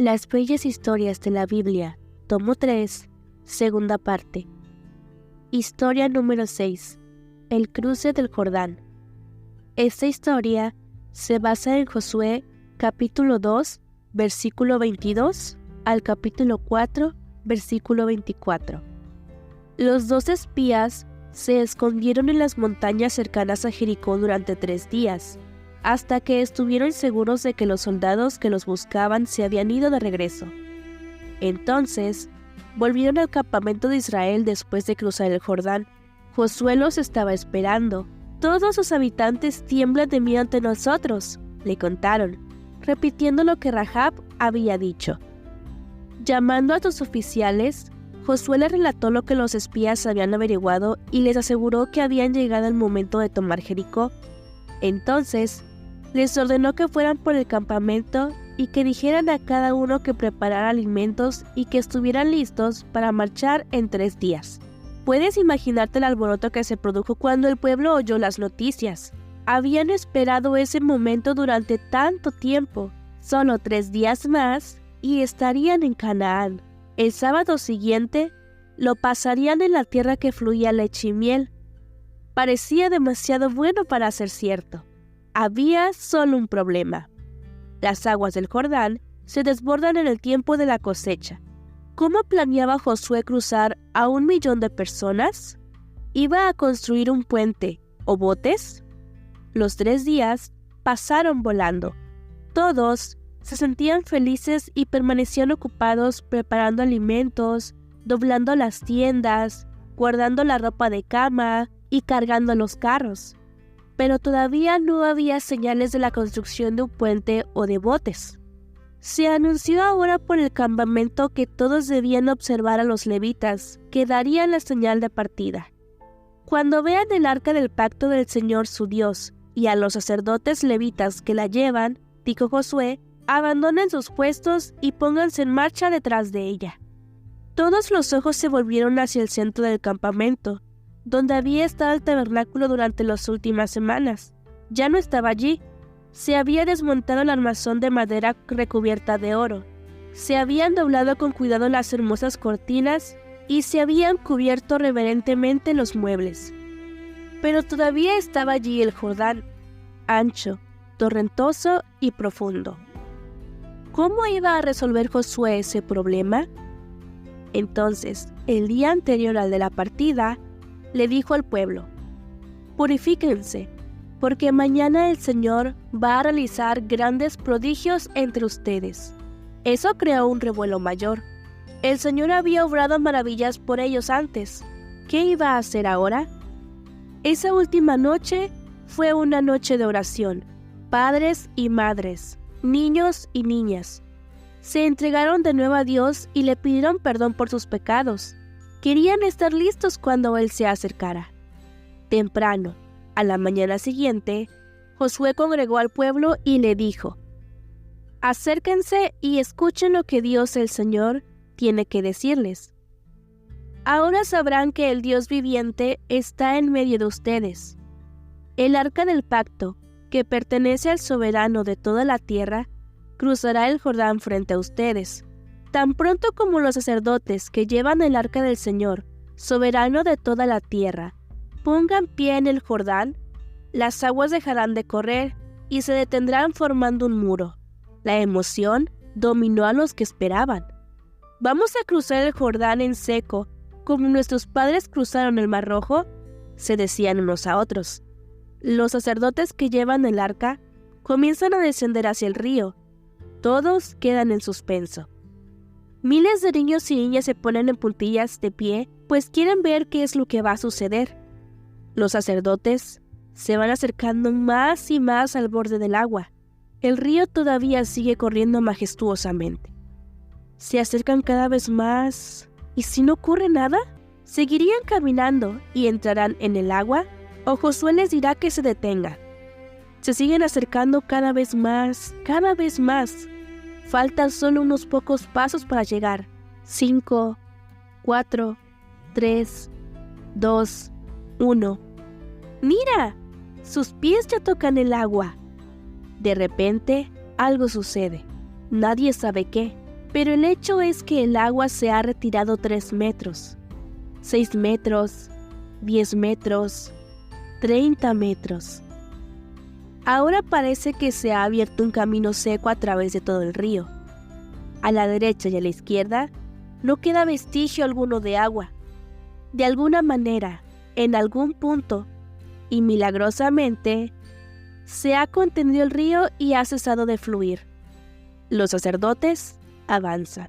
Las bellas historias de la Biblia, tomo 3, segunda parte. Historia número 6. El cruce del Jordán. Esta historia se basa en Josué, capítulo 2, versículo 22, al capítulo 4, versículo 24. Los 2 espías se escondieron en las montañas cercanas a Jericó durante 3 días, hasta que estuvieron seguros de que los soldados que los buscaban se habían ido de regreso. Entonces, volvieron al campamento de Israel después de cruzar el Jordán. Josué los estaba esperando. «Todos sus habitantes tiemblan de miedo ante nosotros», le contaron, repitiendo lo que Rahab había dicho. Llamando a sus oficiales, Josué les relató lo que los espías habían averiguado y les aseguró que habían llegado el momento de tomar Jericó. Entonces, les ordenó que fueran por el campamento y que dijeran a cada uno que preparara alimentos y que estuvieran listos para marchar en 3 días. Puedes imaginarte el alboroto que se produjo cuando el pueblo oyó las noticias. Habían esperado ese momento durante tanto tiempo. Solo 3 días más y estarían en Canaán. El sábado siguiente lo pasarían en la tierra que fluía leche y miel. Parecía demasiado bueno para ser cierto. Había solo un problema. Las aguas del Jordán se desbordan en el tiempo de la cosecha. ¿Cómo planeaba Josué cruzar a 1 millón de personas? ¿Iba a construir un puente o botes? Los 3 días pasaron volando. Todos se sentían felices y permanecían ocupados preparando alimentos, doblando las tiendas, guardando la ropa de cama y cargando los carros. Pero todavía no había señales de la construcción de un puente o de botes. Se anunció ahora por el campamento que todos debían observar a los levitas, que darían la señal de partida. Cuando vean el arca del pacto del Señor su Dios y a los sacerdotes levitas que la llevan, dijo Josué, abandonen sus puestos y pónganse en marcha detrás de ella. Todos los ojos se volvieron hacia el centro del campamento, donde había estado el tabernáculo durante las últimas semanas. Ya no estaba allí. Se había desmontado el armazón de madera recubierta de oro. Se habían doblado con cuidado las hermosas cortinas y se habían cubierto reverentemente los muebles. Pero todavía estaba allí el Jordán, ancho, torrentoso y profundo. ¿Cómo iba a resolver Josué ese problema? Entonces, el día anterior al de la partida, le dijo al pueblo: «Purifíquense, porque mañana el Señor va a realizar grandes prodigios entre ustedes». Eso creó un revuelo mayor. El Señor había obrado maravillas por ellos antes. ¿Qué iba a hacer ahora? Esa última noche fue una noche de oración. Padres y madres, niños y niñas, se entregaron de nuevo a Dios y le pidieron perdón por sus pecados. Querían estar listos cuando Él se acercara. Temprano, a la mañana siguiente, Josué congregó al pueblo y le dijo: «Acérquense y escuchen lo que Dios el Señor tiene que decirles. Ahora sabrán que el Dios viviente está en medio de ustedes. El arca del pacto, que pertenece al soberano de toda la tierra, cruzará el Jordán frente a ustedes. Tan pronto como los sacerdotes que llevan el arca del Señor, soberano de toda la tierra, pongan pie en el Jordán, las aguas dejarán de correr y se detendrán formando un muro». La emoción dominó a los que esperaban. «¿Vamos a cruzar el Jordán en seco, como nuestros padres cruzaron el Mar Rojo?», se decían unos a otros. Los sacerdotes que llevan el arca comienzan a descender hacia el río. Todos quedan en suspenso. Miles de niños y niñas se ponen en puntillas de pie, pues quieren ver qué es lo que va a suceder. Los sacerdotes se van acercando más y más al borde del agua. El río todavía sigue corriendo majestuosamente. Se acercan cada vez más, y si no ocurre nada, ¿seguirían caminando y entrarán en el agua? ¿O Josué les dirá que se detengan? Se siguen acercando cada vez más, cada vez más. Faltan solo unos pocos pasos para llegar. 5, 4, 3, 2, 1. ¡Mira! Sus pies ya tocan el agua. De repente, algo sucede. Nadie sabe qué. Pero el hecho es que el agua se ha retirado 3 metros, 6 metros, 10 metros, 30 metros. Ahora parece que se ha abierto un camino seco a través de todo el río. A la derecha y a la izquierda no queda vestigio alguno de agua. De alguna manera, en algún punto, y milagrosamente, se ha contenido el río y ha cesado de fluir. Los sacerdotes avanzan.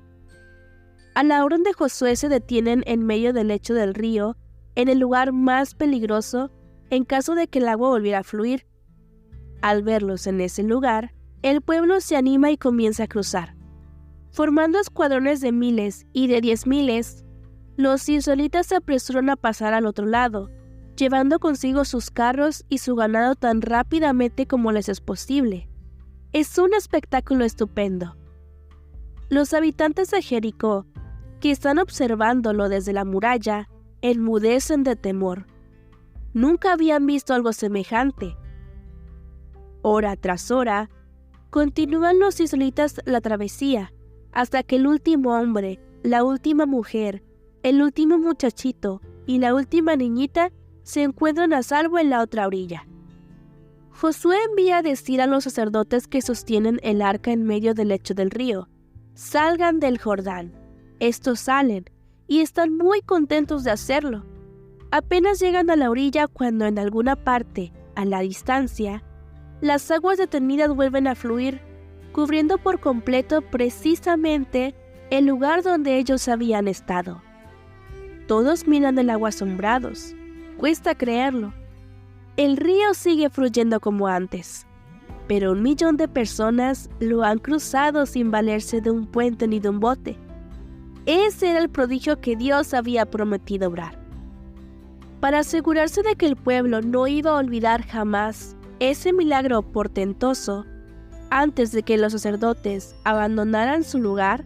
A la orden de Josué se detienen en medio del lecho del río, en el lugar más peligroso en caso de que el agua volviera a fluir. Al verlos en ese lugar, el pueblo se anima y comienza a cruzar. Formando escuadrones de miles y de 10,000, los israelitas se apresuran a pasar al otro lado, llevando consigo sus carros y su ganado tan rápidamente como les es posible. Es un espectáculo estupendo. Los habitantes de Jericó, que están observándolo desde la muralla, enmudecen de temor. Nunca habían visto algo semejante. Hora tras hora, continúan los israelitas la travesía, hasta que el último hombre, la última mujer, el último muchachito y la última niñita se encuentran a salvo en la otra orilla. Josué envía a decir a los sacerdotes que sostienen el arca en medio del lecho del río: «Salgan del Jordán». Estos salen, y están muy contentos de hacerlo. Apenas llegan a la orilla cuando en alguna parte, a la distancia, las aguas detenidas vuelven a fluir, cubriendo por completo precisamente el lugar donde ellos habían estado. Todos miran el agua asombrados. Cuesta creerlo. El río sigue fluyendo como antes, pero 1,000,000 de personas lo han cruzado sin valerse de un puente ni de un bote. Ese era el prodigio que Dios había prometido obrar. Para asegurarse de que el pueblo no iba a olvidar jamás ese milagro portentoso, antes de que los sacerdotes abandonaran su lugar,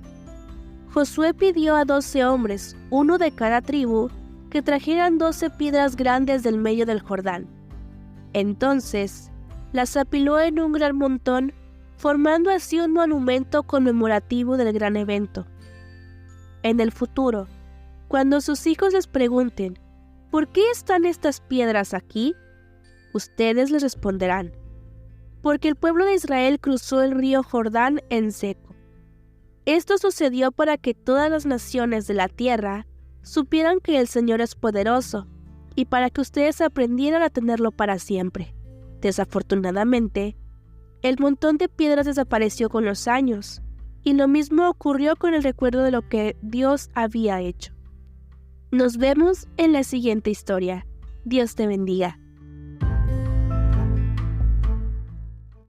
Josué pidió a 12 hombres, uno de cada tribu, que trajeran 12 piedras grandes del medio del Jordán. Entonces, las apiló en un gran montón, formando así un monumento conmemorativo del gran evento. En el futuro, cuando sus hijos les pregunten, ¿por qué están estas piedras aquí?, ustedes les responderán, porque el pueblo de Israel cruzó el río Jordán en seco. Esto sucedió para que todas las naciones de la tierra supieran que el Señor es poderoso, y para que ustedes aprendieran a tenerlo para siempre. Desafortunadamente, el montón de piedras desapareció con los años, y lo mismo ocurrió con el recuerdo de lo que Dios había hecho. Nos vemos en la siguiente historia. Dios te bendiga.